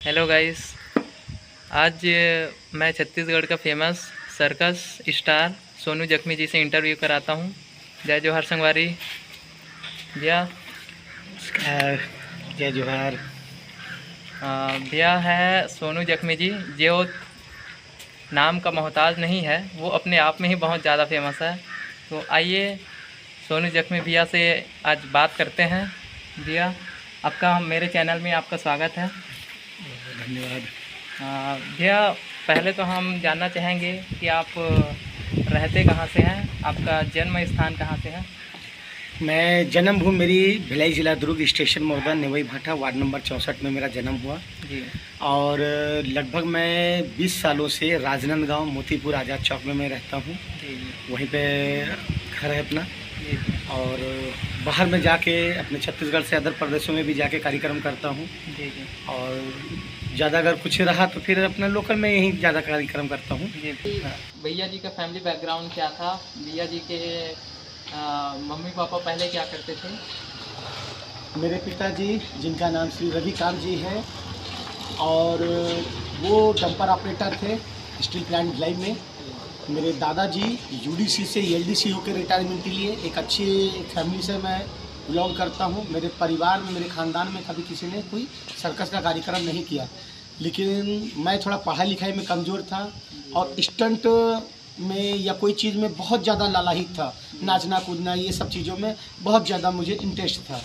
Hello guys. आज मैं छत्तीसगढ़ का फेमस सर्कस स्टार सोनू जख्मी जी से इंटरव्यू कराता हूँ। जय जोहार संगवारी भैया। जय जोहार। भैया है सोनू जख्मी जी, जो नाम का मोहताज नहीं है, वो अपने आप में ही बहुत ज़्यादा फेमस है। तो आइए सोनू जख्मी भैया से आज बात करते हैं। भैया आपका मेरे चैनल में आपका स्वागत है। धन्यवाद। भैया पहले तो हम जानना चाहेंगे कि आप रहते कहाँ से हैं, आपका जन्म स्थान कहाँ से है? मैं जन्मभूमि मेरी भिलाई जिला दुर्ग स्टेशन मोरदा नेवई भाटा वार्ड नंबर 64 में मेरा जन्म हुआ जी। और लगभग मैं 20 सालों से राजनांदगांव मोतीपुर आज़ाद चौक में मैं रहता हूँ। जी। वहीं पे घर है अपना। जी। और बाहर में जाके अपने छत्तीसगढ़ से अदर प्रदेशों में भी जाके कार्यक्रम करता हूँ। जी। जी। और ज़्यादा अगर कुछ रहा तो फिर अपना लोकल में यहीं ज़्यादा कार्यक्रम करता हूँ। जी। भैया जी का फैमिली बैकग्राउंड क्या था? भैया जी के मम्मी पापा पहले क्या करते थे? मेरे पिताजी, जिनका नाम श्री रविकांत जी है, और वो डंपर ऑपरेटर थे स्टील प्लांट भिलाई में। मेरे दादाजी यूडीसी से एलडीसी होकर रिटायरमेंट के लिए एक अच्छी फैमिली से मैं बिलोंग करता हूँ। मेरे परिवार में, मेरे ख़ानदान में कभी किसी ने कोई सर्कस का कार्यक्रम नहीं किया, लेकिन मैं थोड़ा पढ़ाई लिखाई में कमज़ोर था और स्टंट में या कोई चीज़ में बहुत ज़्यादा लालायित था। नाचना कूदना ये सब चीज़ों में बहुत ज़्यादा मुझे इंटरेस्ट था।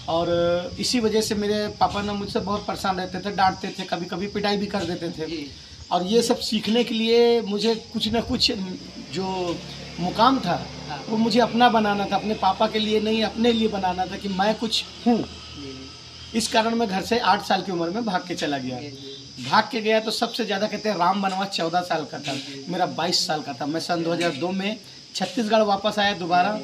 और इसी वजह से मेरे पापा ना मुझसे बहुत परेशान रहते थे, डांटते थे, कभी कभी पिटाई भी कर देते थे। और ये सब सीखने के लिए मुझे कुछ ना कुछ जो मुकाम था वो मुझे अपना बनाना था, अपने पापा के लिए नहीं, अपने लिए बनाना था कि मैं कुछ हूँ। इस कारण मैं घर से 8 साल की उम्र में भाग के चला गया। भाग के गया तो सबसे ज़्यादा कहते हैं राम बनवास 14 साल का था, मेरा 22 साल का था। मैं सन 2002 में छत्तीसगढ़ वापस आया दोबारा।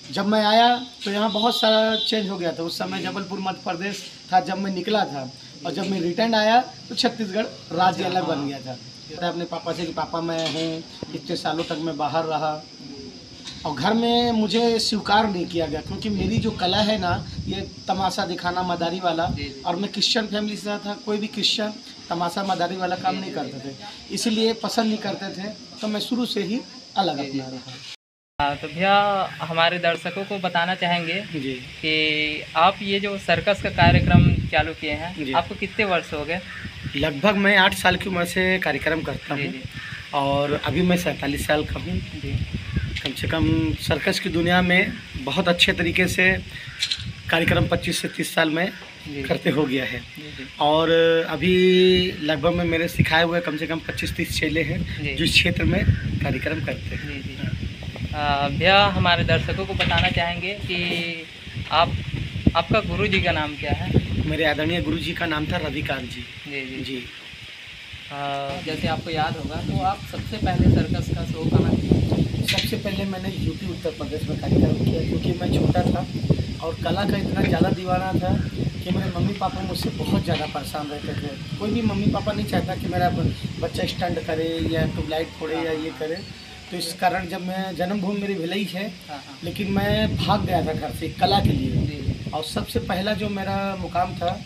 जब मैं आया तो यहाँ बहुत सारा चेंज हो गया था। उस समय जबलपुर मध्य प्रदेश था जब मैं निकला था, और जब मैं रिटर्न आया तो छत्तीसगढ़ राज्य अलग बन गया था। अपने पापा से कि पापा मैं हूँ, इतने सालों तक मैं बाहर रहा और घर में मुझे स्वीकार नहीं किया गया, क्योंकि मेरी जो कला है ना, ये तमाशा दिखाना, मदारी वाला, और मैं क्रिश्चियन फैमिली से था। कोई भी क्रिश्चियन तमाशा मदारी वाला काम नहीं करते थे, इसीलिए पसंद नहीं करते थे, तो मैं शुरू से ही अलग अपना रहा। तो भैया हमारे दर्शकों को बताना चाहेंगे जी कि आप ये जो सर्कस का कार्यक्रम चालू किए हैं, आपको कितने वर्ष हो गए? लगभग मैं 8 साल की उम्र से कार्यक्रम करता हूँ और अभी मैं 47 साल का हूँ। कम से कम सर्कस की दुनिया में बहुत अच्छे तरीके से कार्यक्रम 25 से 30 साल में करते हो गया है। और अभी लगभग में मेरे सिखाए हुए कम से कम 25-30 चेले हैं जो इस क्षेत्र में कार्यक्रम करते हैं। भैया हमारे दर्शकों को बताना चाहेंगे कि आपका गुरु जी का नाम क्या है? मेरे आदरणीय गुरु जी का नाम था रविकांत जी। जी जी जी। जैसे आपको याद होगा तो आप सबसे पहले सर्कस का शो कहाँ किया? सबसे पहले मैंने यूपी उत्तर प्रदेश में कार्यक्रम किया, क्योंकि मैं छोटा था और कला का इतना ज़्यादा दीवाना था कि मेरे मम्मी पापा मुझसे बहुत ज़्यादा परेशान रहते थे। कोई भी मम्मी पापा नहीं चाहता कि मेरा बच्चा स्टंट करे या ट्यूबलाइट फोड़े या ये करे। तो इस कारण जब मैं जन्मभूमि मेरी भिलाई है, लेकिन मैं भाग गया था घर से कला के लिए। और सबसे पहला जो मेरा मुकाम था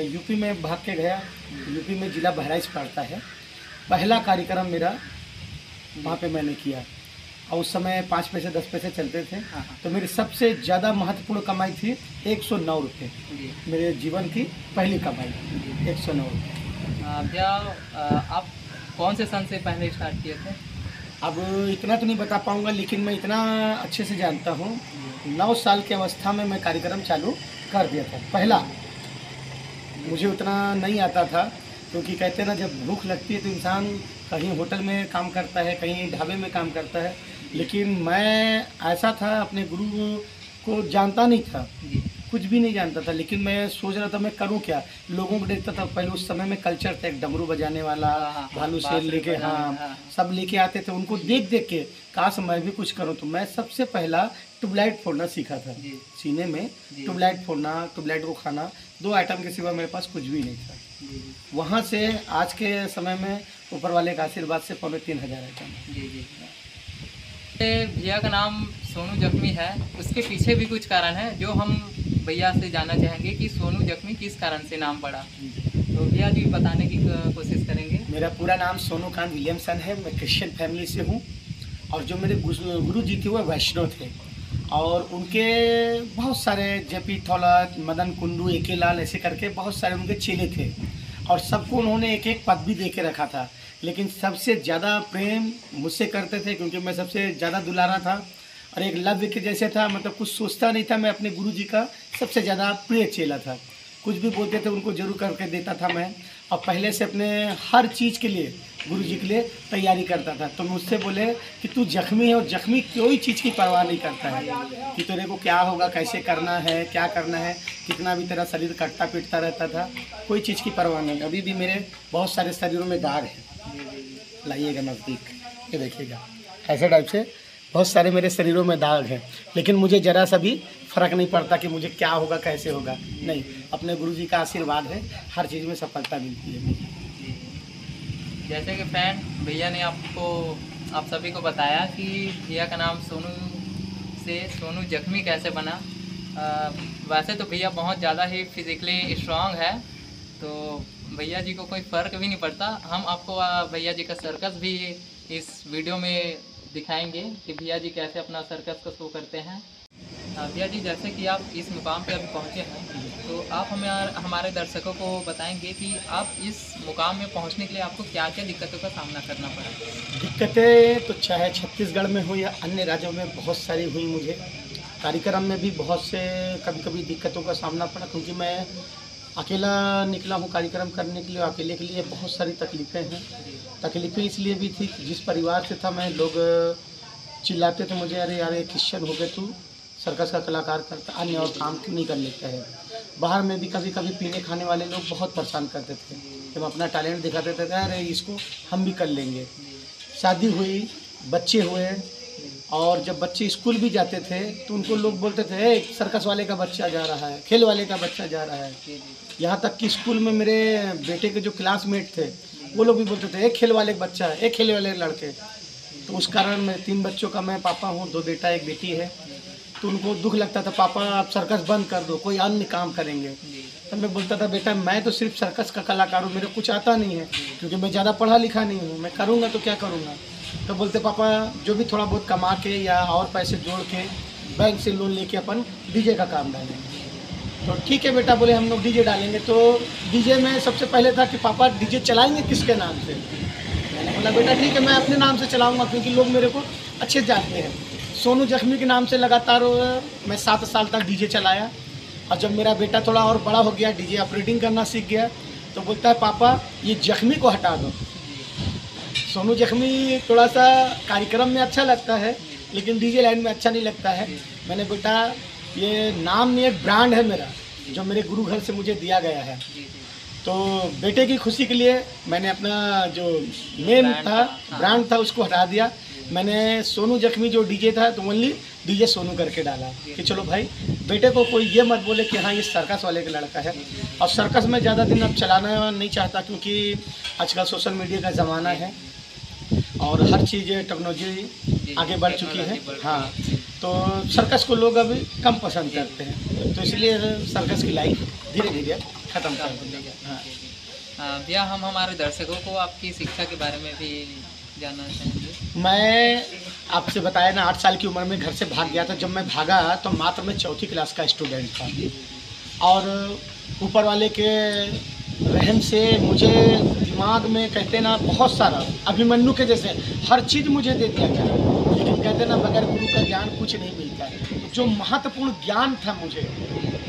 यूपी में भाग के गया। यूपी में ज़िला बहराइच पड़ता है। पहला कार्यक्रम मेरा वहाँ पे मैंने किया और उस समय 5 पैसे 10 पैसे चलते थे। तो मेरी सबसे ज़्यादा महत्वपूर्ण कमाई थी 109 रुपये। मेरे जीवन की पहली कमाई 109 रुपये। भैया आप कौन से सन से पहले स्टार्ट किए थे? अब इतना तो नहीं बता पाऊँगा, लेकिन मैं इतना अच्छे से जानता हूँ 9 साल की अवस्था में मैं कार्यक्रम चालू कर दिया था। पहला मुझे उतना नहीं आता था, क्योंकि कहते हैं ना, जब भूख लगती है तो इंसान कहीं होटल में काम करता है, कहीं ढाबे में काम करता है। लेकिन मैं ऐसा था, अपने गुरु को जानता नहीं था, कुछ भी नहीं जानता था, लेकिन मैं सोच रहा था मैं करूं क्या। लोगों को देखता था, पहले उस समय में कल्चर था, एक डमरू बजाने वाला, भालू शेर लेके, सब लेके आते थे। उनको देख देख के काश मैं भी कुछ करूं। तो मैं सबसे पहला ट्यूबलाइट फोड़ना सीखा था। सीने में ट्यूबलाइट फोड़ना, ट्यूबलाइट को खाना, 2 आइटम के सिवा मेरे पास कुछ भी नहीं था। वहाँ से आज के समय में ऊपर वाले का आशीर्वाद से 3,500 आइटम। भैया का नाम सोनू जख्मी है, उसके पीछे भी कुछ कारण है जो हम भैया से जानना चाहेंगे कि सोनू जख्मी किस कारण से नाम पड़ा। तो भैया जी बताने की कोशिश करेंगे। मेरा पूरा नाम सोनू कांत विलियमसन है। मैं क्रिश्चियन फैमिली से हूँ और जो मेरे गुरु जी थे वो वैष्णव थे और उनके बहुत सारे जेपी थौलत, मदन कुंडू, एके लाल, ऐसे करके बहुत सारे उनके चेले थे और सबको उन्होंने एक एक पद भी दे के रखा था। लेकिन सबसे ज़्यादा प्रेम मुझसे करते थे क्योंकि मैं सबसे ज़्यादा दुलारा था और एक लव्य के जैसे था। मतलब कुछ सोचता नहीं था। मैं अपने गुरु जी का सबसे ज़्यादा प्रिय चेला था। कुछ भी बोलते थे उनको जरूर करके देता था मैं और पहले से अपने हर चीज़ के लिए गुरु जी के लिए तैयारी करता था। तो मुझसे बोले कि तू जख्मी है और जख्मी कोई चीज़ की परवाह नहीं करता है कि तेरे को क्या होगा, कैसे करना है, क्या करना है, कितना भी तेरा शरीर कटता पीटता रहता था, कोई चीज़ की परवाह नहीं। अभी भी मेरे बहुत सारे शरीरों में दाग हैं, लाइएगा नज़दीक, ये देखिएगा, ऐसे टाइप से बहुत सारे मेरे शरीरों में दाग हैं। लेकिन मुझे ज़रा सा भी फ़र्क नहीं पड़ता कि मुझे क्या होगा, कैसे होगा, नहीं, अपने गुरु जी का आशीर्वाद है, हर चीज़ में सफलता मिलती है। जैसे कि फ्रेंड भैया ने आप सभी को बताया कि भैया का नाम सोनू से सोनू जख्मी कैसे बना। वैसे तो भैया बहुत ज़्यादा ही फिज़िकली स्ट्रांग है, तो भैया जी को कोई फ़र्क भी नहीं पड़ता। हम आपको भैया जी का सर्कस भी इस वीडियो में दिखाएंगे कि भैया जी कैसे अपना सर्कस को शो करते हैं। भैया जी जैसे कि आप इस मुकाम पे अभी पहुँचे हैं, तो आप हमारे दर्शकों को बताएंगे कि आप इस मुकाम में पहुँचने के लिए आपको क्या क्या दिक्कतों का सामना करना पड़ा। दिक्कतें तो चाहे छत्तीसगढ़ में हुई या अन्य राज्यों में बहुत सारी हुई। मुझे कार्यक्रम में भी बहुत से कभी कभी दिक्कतों का सामना पड़ा क्योंकि मैं अकेला निकला हूँ कार्यक्रम करने के लिए। अकेले के लिए बहुत सारी तकलीफ़ें हैं। तकलीफ़ें इसलिए भी थी जिस परिवार से था मैं, लोग चिल्लाते थे मुझे, अरे यार क्रिश्चियन हो गए तू, सर्कस का कलाकार करता, अन्य और काम क्यों नहीं कर लेता है। बाहर में भी कभी कभी पीने खाने वाले लोग बहुत परेशान करते थे। जब अपना टैलेंट दिखाते थे अरे इसको हम भी कर लेंगे। शादी हुई, बच्चे हुए और जब बच्चे स्कूल भी जाते थे तो उनको लोग बोलते थे सर्कस वाले का बच्चा जा रहा है, खेल वाले का बच्चा जा रहा है। यहाँ तक कि स्कूल में मेरे बेटे के जो क्लासमेट थे वो लोग भी बोलते थे एक खेल वाले का बच्चा है, एक खेल वाले लड़के। तो उस कारण मैं 3 बच्चों का मैं पापा हूँ, 2 बेटा 1 बेटी है। तो उनको दुख लगता था, पापा आप सर्कस बंद कर दो, कोई अन्य काम करेंगे। तब मैं बोलता था बेटा मैं तो सिर्फ सर्कस का कलाकार हूँ, मेरे कुछ आता नहीं है क्योंकि मैं ज़्यादा पढ़ा लिखा नहीं हूँ, मैं करूँगा तो क्या करूँगा। तो बोलते पापा जो भी थोड़ा बहुत कमा के या और पैसे जोड़ के बैंक से लोन लेके अपन डीजे का काम डालेंगे। तो ठीक है बेटा, बोले हम लोग डीजे डालेंगे। तो डीजे में सबसे पहले था कि पापा डीजे चलाएंगे किसके नाम से। मैंने बोला बेटा ठीक है मैं अपने नाम से चलाऊँगा क्योंकि लोग मेरे को अच्छे से जानते हैं। सोनू जख्मी के नाम से लगातार मैं 7 साल तक डीजे चलाया और जब मेरा बेटा थोड़ा और बड़ा हो गया, डीजे ऑपरेटिंग करना सीख गया, तो बोलता है पापा ये जख्मी को हटा दो। सोनू जख्मी थोड़ा सा कार्यक्रम में अच्छा लगता है लेकिन डीजे लाइन में अच्छा नहीं लगता है। मैंने बेटा ये नाम नहीं, एक ब्रांड है मेरा जो मेरे गुरु घर से मुझे दिया गया है। तो बेटे की खुशी के लिए मैंने अपना जो मेन था ब्रांड था उसको हटा दिया। मैंने सोनू जख्मी जो डीजे था तो ओनली डीजे सोनू करके डाला कि चलो भाई बेटे को कोई ये मत बोले कि हाँ ये सर्कस वाले का लड़का है। और सर्कस में ज़्यादा दिन अब चलाना नहीं चाहता क्योंकि आजकल सोशल मीडिया का ज़माना है और हर चीज़ टेक्नोलॉजी आगे बढ़ चुकी है। हाँ, तो सर्कस को लोग अभी कम पसंद करते हैं, तो इसलिए सर्कस की लाइफ धीरे धीरे ख़त्म कर देंगे। हाँ भैया, हम हमारे दर्शकों को आपकी शिक्षा के बारे में भी जानना चाहेंगे। मैं आपसे बताया ना 8 साल की उम्र में घर से भाग गया था। जब मैं भागा तो मात्र मैं 4थी क्लास का स्टूडेंट था और ऊपर वाले के रहम से मुझे दिमाग में कहते ना बहुत सारा अभिमन्यु के जैसे हर चीज़ मुझे दे दिया गया। लेकिन कहते ना बगैर गुरु का ज्ञान कुछ नहीं मिलता है। जो महत्वपूर्ण ज्ञान था मुझे,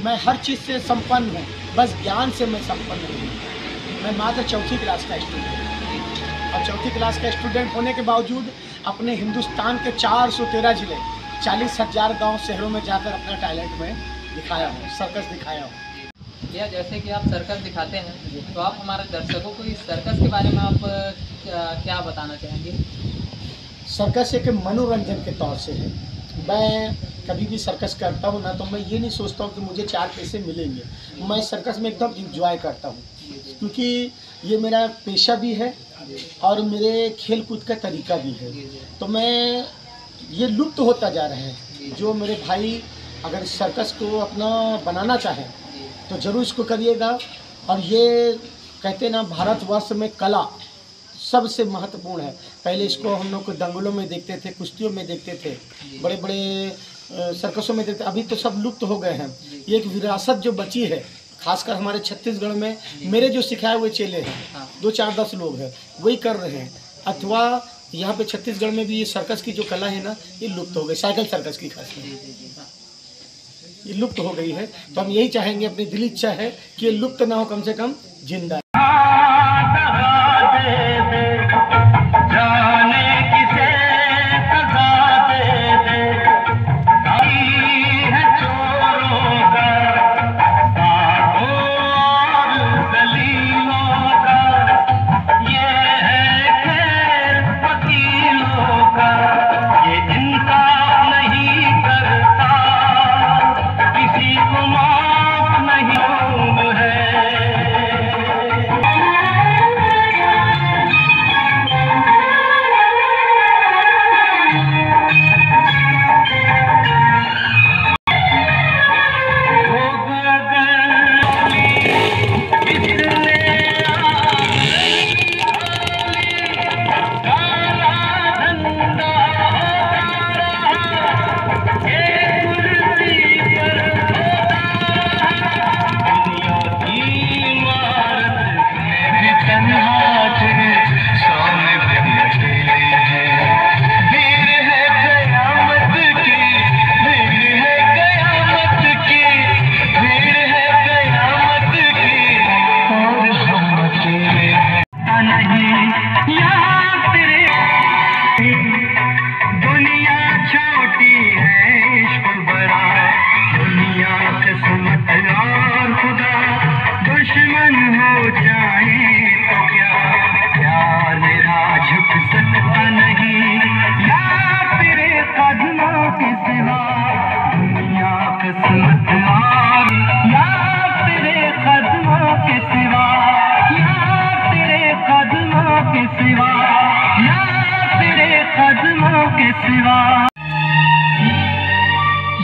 मैं हर चीज़ से संपन्न हूँ, बस ज्ञान से मैं संपन्न हूँ। मैं मात्र 4थी क्लास का स्टूडेंट और 4थी क्लास का स्टूडेंट होने के बावजूद अपने हिंदुस्तान के 413 जिले 40,000 गाँव शहरों में जाकर अपना टैलेंट में दिखाया हूँ, सर्कस दिखाया हूँ। भैया जैसे कि आप सर्कस दिखाते हैं तो आप हमारे दर्शकों को इस सर्कस के बारे में आप क्या बताना चाहेंगे। सर्कस एक मनोरंजन के तौर से है। मैं कभी भी सर्कस करता हूँ ना तो मैं ये नहीं सोचता हूँ कि मुझे 4 पैसे मिलेंगे। मैं सर्कस में एकदम इंजॉय करता हूँ क्योंकि ये मेरा पेशा भी है और मेरे खेल कूद का तरीका भी है। तो मैं ये लुप्त होता जा रहा है। जो मेरे भाई अगर सर्कस को अपना बनाना चाहें तो ज़रूर इसको करिएगा। और ये कहते हैं ना, भारतवर्ष में कला सबसे महत्वपूर्ण है। पहले इसको हम लोग को दंगलों में देखते थे, कुश्तियों में देखते थे, बड़े बड़े सर्कसों में देखते, अभी तो सब लुप्त हो गए हैं। ये एक विरासत जो बची है, खासकर हमारे छत्तीसगढ़ में मेरे जो सिखाए हुए चेले हैं, 2 4 10 लोग हैं, वही कर रहे हैं। अथवा यहाँ पे छत्तीसगढ़ में भी ये सर्कस की जो कला है ना, ये लुप्त हो गई, साइकिल सर्कस की खासकर ये लुप्त हो गई है। तो हम यही चाहेंगे, अपनी दिली इच्छा है कि ये लुप्त ना हो, कम से कम जिंदा।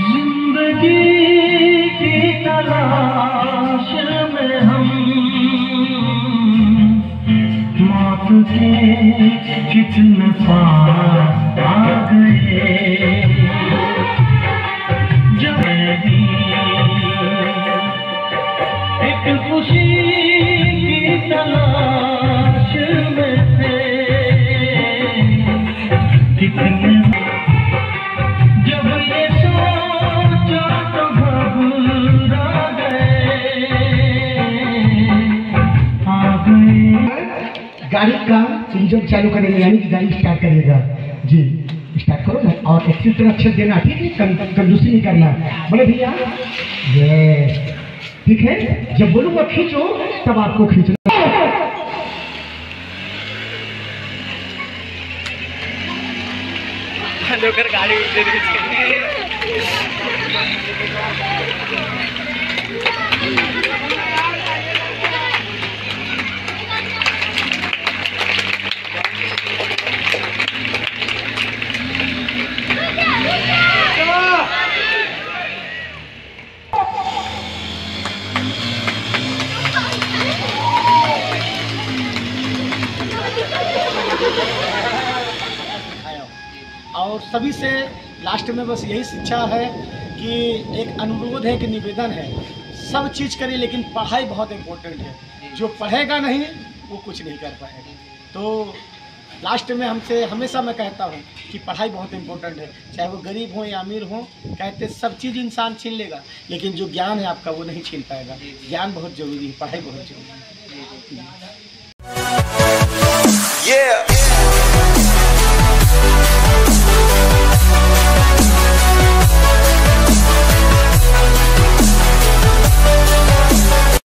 जिंदगी की तलाश में हम मौत के कितने पास आ गए। जब एक खुशी की तलाश में थे, कितने जब ये सोचा तो घबरा गए, आ गए। गाड़ी का इंजन चालू करेंगे, यानी कि गाड़ी स्टार्ट करिएगा जी। स्टार्ट करो ना, और एक्सीटर देना, ठीक है, कंजूसी नहीं करना। बोले भैया ये ठीक है, जब बोलूँगा खींचो तब आपको खींचना। गाड़ी उठे और सभी से लास्ट में बस यही शिक्षा है कि एक अनुरोध है, कि निवेदन है, सब चीज़ करिए लेकिन पढ़ाई बहुत इम्पोर्टेंट है। जो पढ़ेगा नहीं वो कुछ नहीं कर पाएगा। तो लास्ट में हमसे हमेशा मैं कहता हूँ कि पढ़ाई बहुत इम्पोर्टेंट है, चाहे वो गरीब हो या अमीर हो। कहते सब चीज़ इंसान छीन लेगा, लेकिन जो ज्ञान है आपका वो नहीं छीन पाएगा। ज्ञान बहुत ज़रूरी है, पढ़ाई बहुत ज़रूरी है।